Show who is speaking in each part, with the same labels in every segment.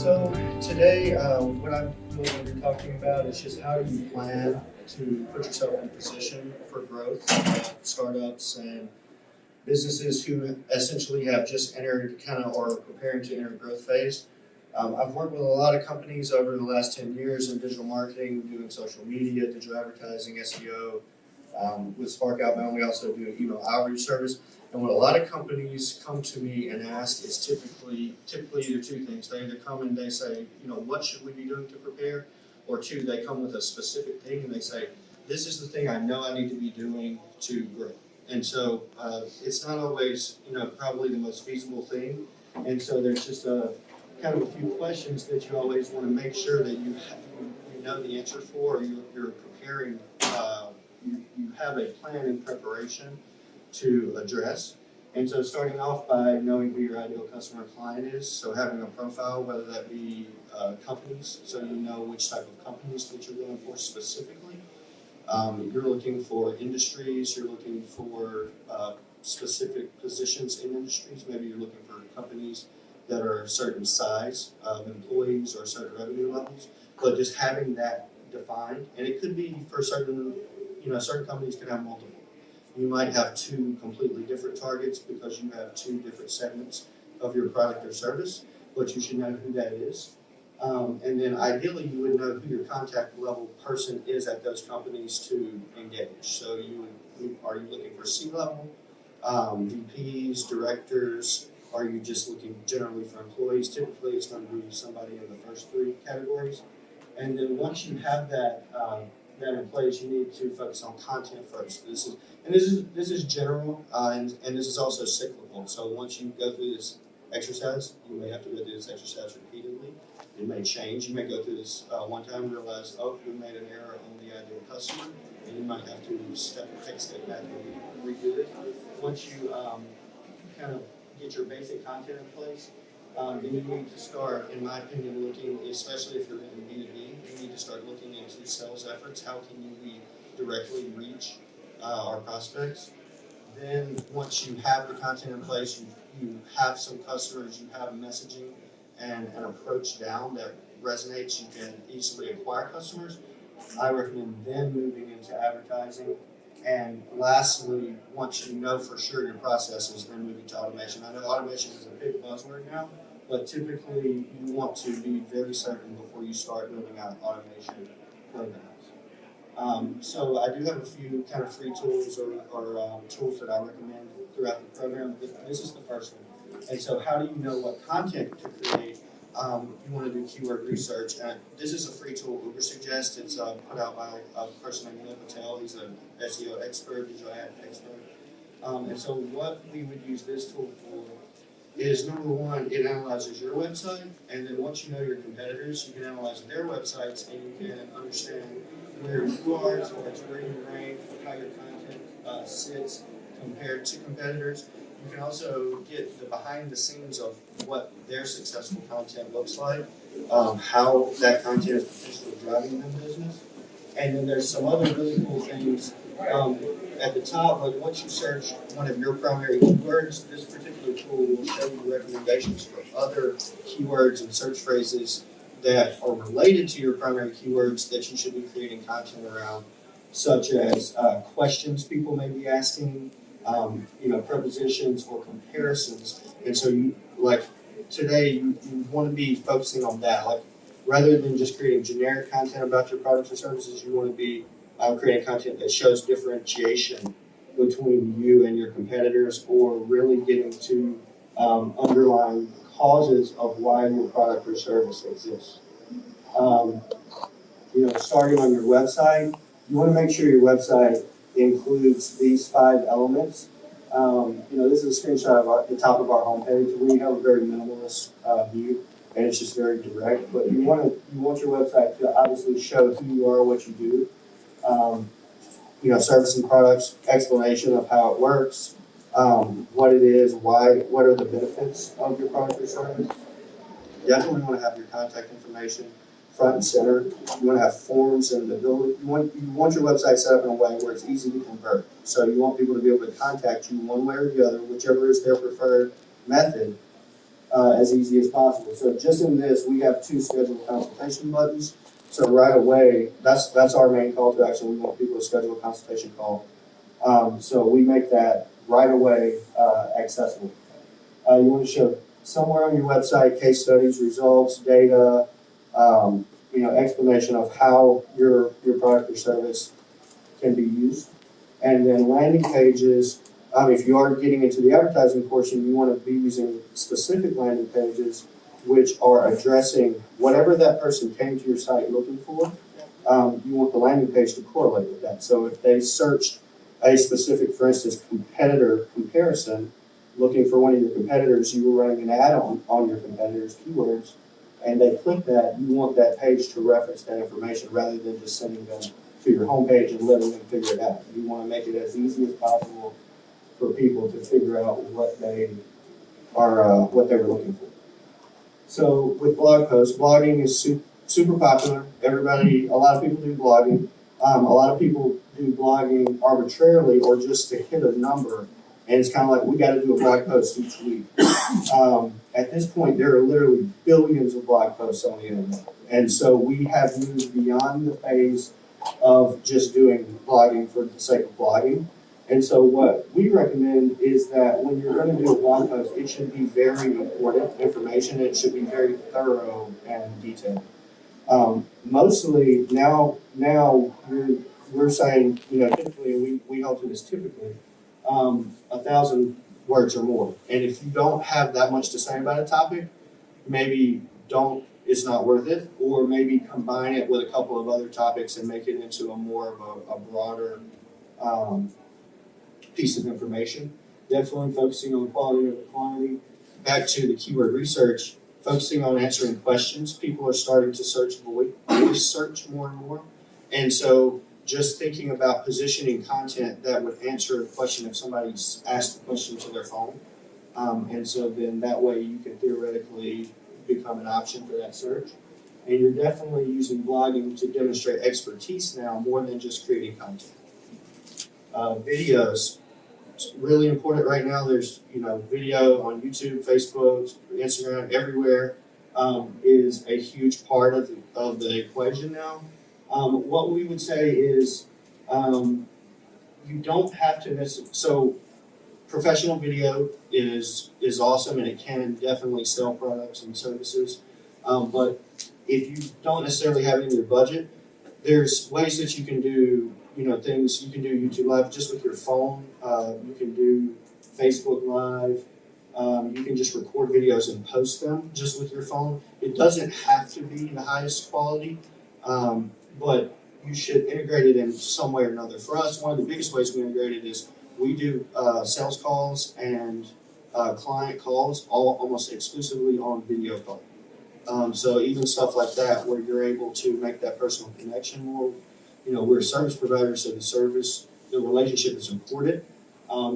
Speaker 1: So today, what I'm going to be talking about is just how do you plan to put yourself in a position for growth, startups and businesses who essentially have just entered kind of or preparing to enter a growth phase. I've worked with a lot of companies over the last 10 years in digital marketing, doing social media, digital advertising, SEO. With Spark Outbound, we also do email outreach service. And what a lot of companies come to me and ask is typically either two things. They either come and they say, what should we be doing to prepare? Or two, they come with a specific thing and they say, this is the thing I know I need to be doing to grow. And so it's not always, probably the most feasible thing. And so there's just a kind of a few questions that you always want to make sure that you know the answer for, or you're preparing. You have a plan in preparation to address. And so starting off by knowing who your ideal customer client is, so having a profile, whether that be companies, so you know which type of companies that you're going for specifically. You're looking for industries, you're looking for specific positions in industries. Maybe you're looking for companies that are a certain size of employees or certain revenue levels, but just having that defined. And it could be for certain companies can have multiple. You might have two completely different targets because you have two different segments of your product or service, but you should know who that is. And then ideally you would know who your contact level person is at those companies to engage. So are you looking for C-level, VPs, directors? Are you just looking generally for employees? Typically it's going to be somebody in the first three categories. And then once you have that in place, you need to focus on content first. This is general, and this is also cyclical. So once you go through this exercise, you may have to go through this exercise repeatedly. It may change. You may go through this one time and realize, we made an error on the ideal customer, and you might have to take a step back and redo it. Once you kind of get your basic content in place, then you need to start, in my opinion, looking, especially if you're in B2B, you need to start looking into sales efforts. How can we directly reach our prospects? Then once you have the content in place, you have some customers, you have messaging and an approach down that resonates, you can easily acquire customers. I recommend then moving into advertising. And lastly, once you know for sure your processes, then moving to automation. I know automation is a big buzzword now, but typically you want to be very certain before you start building out automation programs. So I do have a few kind of free tools or tools that I recommend throughout the program. This is the first one. And so how do you know what content to create? You want to do keyword research. And this is a free tool Uber suggests. It's put out by a person named Neil Patel. He's an SEO expert, digital ad expert. And so what we would use this tool for is, number one, it analyzes your website, and then once you know your competitors, you can analyze their websites and you can understand where you are as far as where you rank, how your content sits compared to competitors. You can also get the behind the scenes of what their successful content looks like, how that content is potentially driving them business. And then there's some other really cool things at the top. Like once you search one of your primary keywords, this particular tool will show you recommendations for other keywords and search phrases that are related to your primary keywords that you should be creating content around, such as questions people may be asking, prepositions or comparisons. And so today you want to be focusing on that. Like rather than just creating generic content about your products or services, you want to be creating content that shows differentiation between you and your competitors, or really getting to underlying causes of why your product or service exists. Starting on your website, you want to make sure your website includes these 5 elements. This is a screenshot of the top of our homepage. We have a very minimalist view, and it's just very direct. But you want your website to obviously show who you are, what you do. Service and products, explanation of how it works, what it is, why, what are the benefits of your product or service. You definitely want to have your contact information front and center. You want to have forms and the ability. You want your website set up in a way where it's easy to convert. So you want people to be able to contact you one way or the other, whichever is their preferred method. as easy as possible. So just in this, we have 2 scheduled consultation buttons. So right away, that's our main call to action. We want people to schedule a consultation call. So we make that right away accessible. You want to show somewhere on your website case studies, results, data, explanation of how your product or service can be used. And then landing pages, if you are getting into the advertising portion, you want to be using specific landing pages which are addressing whatever that person came to your site looking for. You want the landing page to correlate with that. So if they searched a specific, for instance, competitor comparison, looking for one of your competitors, you were running an ad on your competitor's keywords, and they click that, you want that page to reference that information rather than just sending them to your homepage and letting them figure it out. You want to make it as easy as possible for people to figure out what they were looking for. So with blog posts, blogging is super popular. A lot of people do blogging. A lot of people do blogging arbitrarily or just to hit a number, and it's kind of like we got to do a blog post each week. At this point, there are literally billions of blog posts on the internet, and so we have moved beyond the phase of just doing blogging for the sake of blogging. And so what we recommend is that when you're going to do a blog post, it should be very important information. It should be very thorough and detailed. Mostly now we're saying, typically we hold to this typically, 1,000 words or more. And if you don't have that much to say about a topic, maybe it's not worth it, or maybe combine it with a couple of other topics and make it into a more of a broader piece of information. Definitely focusing on the quality over the quantity. Back to the keyword research, focusing on answering questions. People are starting to voice search more and more. And so just thinking about positioning content that would answer a question if somebody's asked a question to their phone. And so then that way you can theoretically become an option for that search. And you're definitely using blogging to demonstrate expertise now more than just creating content. Videos, it's really important right now. There's video on YouTube, Facebook, Instagram, everywhere is a huge part of the equation now. What we would say is you don't have to necessarily. So professional video is awesome, and it can definitely sell products and services. But if you don't necessarily have it in your budget, there's ways that you can do things. You can do YouTube Live just with your phone. You can do Facebook Live. You can just record videos and post them just with your phone. It doesn't have to be the highest quality, but you should integrate it in some way or another. For us, one of the biggest ways we integrate it is we do sales calls and client calls almost exclusively on video call. So even stuff like that where you're able to make that personal connection more. We're a service provider, so the relationship is important.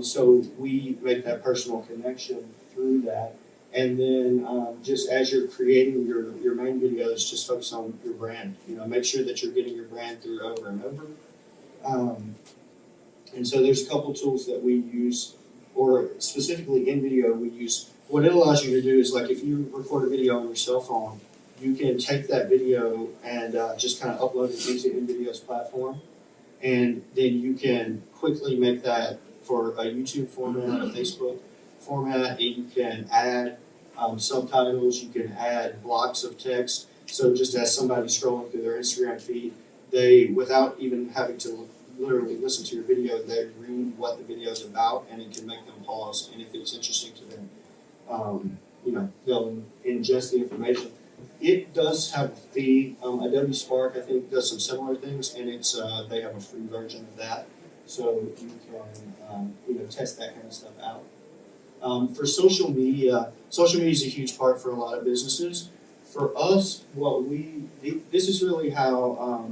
Speaker 1: So we make that personal connection through that. And then just as you're creating your main videos, just focus on your brand. Make sure that you're getting your brand through over and over. And so there's a couple tools that we use, or specifically in video we use. What it allows you to do is, like, if you record a video on your cell phone, you can take that video and just kind of upload it into InVideo's platform, and then you can quickly make that for a YouTube format, a Facebook format, and you can add subtitles, you can add blocks of text. So just as somebody's scrolling through their Instagram feed, they, without even having to literally listen to your video, they read what the video is about, and it can make them pause. And if it's interesting to them, they'll ingest the information. It does have a fee. Adobe Spark, I think, does some similar things, and it's they have a free version of that, so you can test that kind of stuff out. For social media is a huge part for a lot of businesses. For us, this is really how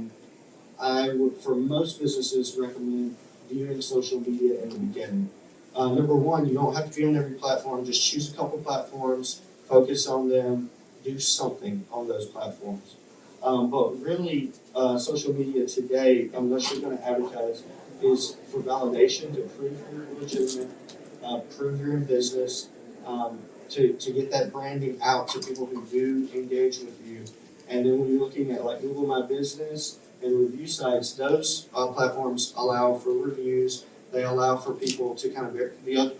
Speaker 1: I would, for most businesses, recommend viewing social media in the beginning. Number one, you don't have to be on every platform. Just choose a couple platforms, focus on them, do something on those platforms. But really, social media today, unless you're going to advertise, is for validation, to prove you're legitimate, prove you're in business, to get that branding out to people who do engage with you. And then when you're looking at like Google My Business and review sites, those platforms allow for reviews. They allow for people to kind of the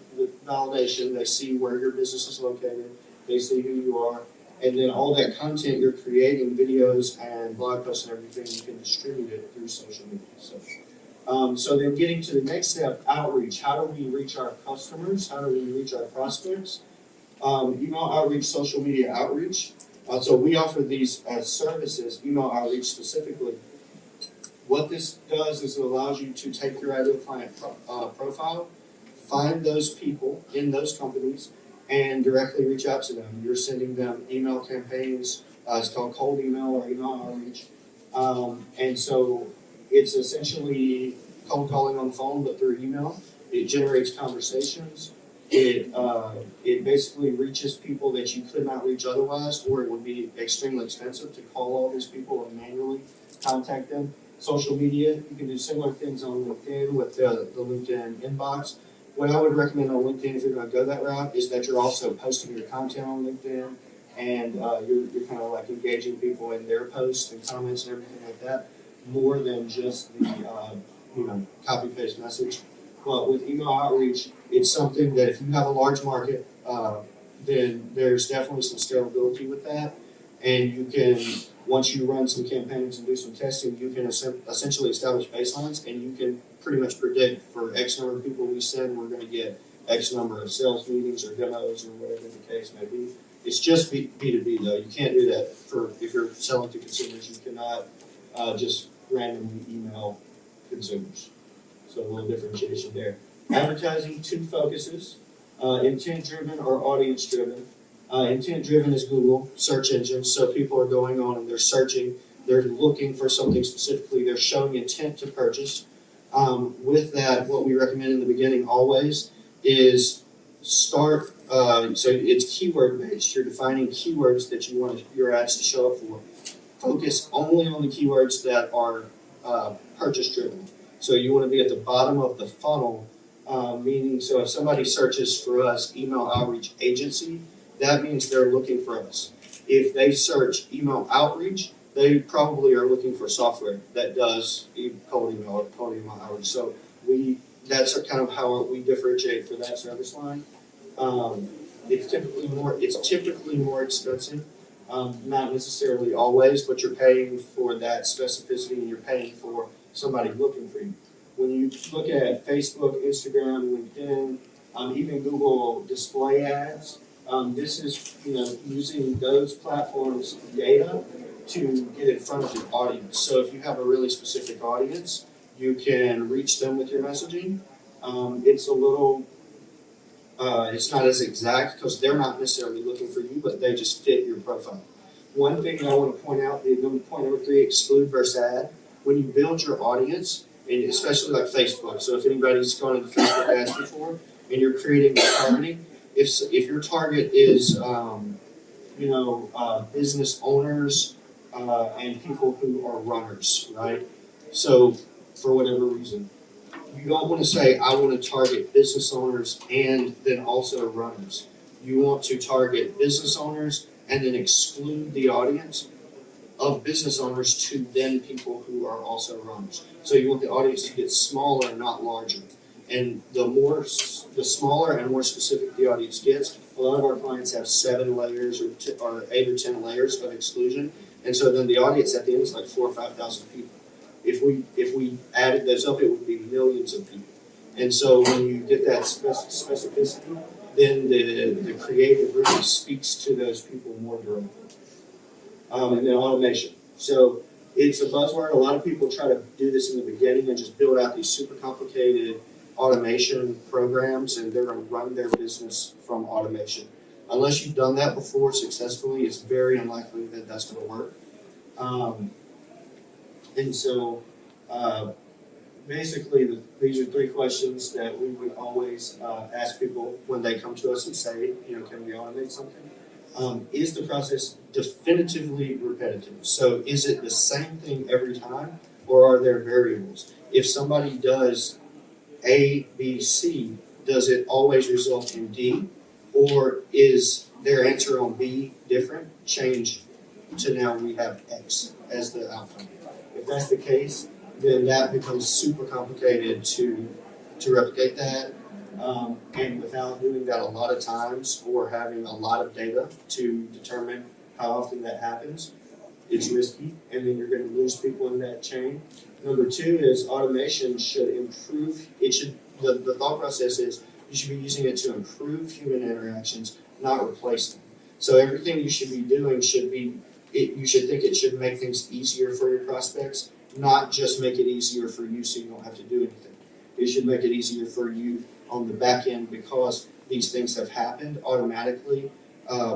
Speaker 1: validation. They see where your business is located. They see who you are. And then all that content you're creating, videos and blog posts and everything, you can distribute it through social media. So then getting to the next step, outreach. How do we reach our customers? How do we reach our prospects? Email outreach, social media outreach. So we offer these as services, email outreach specifically. What this does is it allows you to take your ideal client profile, find those people in those companies, and directly reach out to them. You're sending them email campaigns. It's called cold email or email outreach. And so it's essentially cold calling on the phone, but through email. It generates conversations. It basically reaches people that you could not reach otherwise, or it would be extremely expensive to call all these people and manually contact them. Social media, you can do similar things on LinkedIn with the LinkedIn inbox. What I would recommend on LinkedIn, if you're going to go that route, is that you're also posting your content on LinkedIn, and you're kind of like engaging people in their posts and comments and everything like that, more than just the copy paste message. But with email outreach, it's something that if you have a large market, then there's definitely some scalability with that, and you can, once you run some campaigns and do some testing, you can essentially establish baselines, and you can pretty much predict for X number of people we send, we're going to get X number of sales meetings or demos or whatever the case may be. It's just B2B though. You can't do that if you're selling to consumers. You cannot just randomly email consumers. So a little differentiation there. Advertising, 2 focuses, intent-driven or audience-driven. Intent-driven is Google, search engines. So people are going on and they're searching. They're looking for something specifically. They're showing intent to purchase. With that, what we recommend in the beginning always is start, so it's keyword-based. You're defining keywords that you want your ads to show up for. Focus only on the keywords that are purchase-driven. So you want to be at the bottom of the funnel, meaning so if somebody searches for us, email outreach agency, that means they're looking for us. If they search email outreach, they probably are looking for software that does cold email or cold email outreach. So that's kind of how we differentiate for that service line. It's typically more expensive, not necessarily always, but you're paying for that specificity and you're paying for somebody looking for you. When you look at Facebook, Instagram, LinkedIn, even Google display ads, this is using those platforms' data to get in front of your audience. So if you have a really specific audience, you can reach them with your messaging. It's a little, it's not as exact because they're not necessarily looking for you, but they just fit your profile. One thing I want to point out, point number 3, exclude versus add. When you build your audience, and especially like Facebook, so if anybody's gone into Facebook ads before, and you're creating the targeting, if your target is, business owners and people who are runners, right? So for whatever reason, you don't want to say, I want to target business owners and then also runners. You want to target business owners and then exclude the audience of business owners to then people who are also runners. So you want the audience to get smaller, not larger. And the smaller and more specific the audience gets, a lot of our clients have 7 layers or 8 or 10 layers of exclusion. And so then the audience at the end is like 4,000 or 5,000 people. If we added those up, it would be millions of people. And so when you get that specificity, then the creative really speaks to those people more directly. And then automation. So it's a buzzword. A lot of people try to do this in the beginning and just build out these super complicated automation programs, and they're going to run their business from automation. Unless you've done that before successfully, it's very unlikely that that's going to work. And so basically, these are 3 questions that we would always ask people when they come to us and say, can we automate something? Is the process definitively repetitive? So is it the same thing every time, or are there variables? If somebody does A, B, C, does it always result in D? Or is their answer on B different? Change to now we have X as the outcome. If that's the case, then that becomes super complicated to replicate that. And without doing that a lot of times or having a lot of data to determine how often that happens, it's risky, and then you're going to lose people in that chain. Number two is automation should improve. The thought process is you should be using it to improve human interactions, not replace them. So everything you should be doing you should think it should make things easier for your prospects, not just make it easier for you so you don't have to do anything. It should make it easier for you on the back end because these things have happened automatically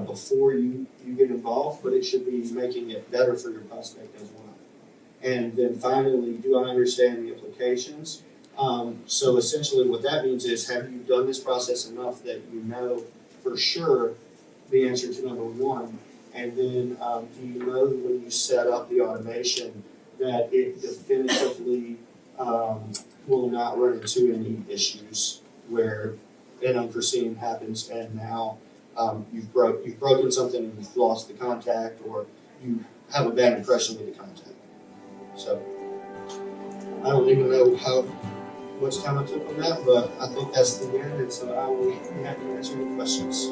Speaker 1: before you get involved, but it should be making it better for your prospect as well. And then finally, do I understand the implications? So essentially what that means is, have you done this process enough that you know for sure the answer to number one? And then do you know when you set up the automation that it definitively will not run into any issues where an unforeseen happens and now you've broken something and you've lost the contact, or you have a bad impression with the contact. So I don't even know how much time I took on that, but I think that's the end, and so I will be happy to answer any questions.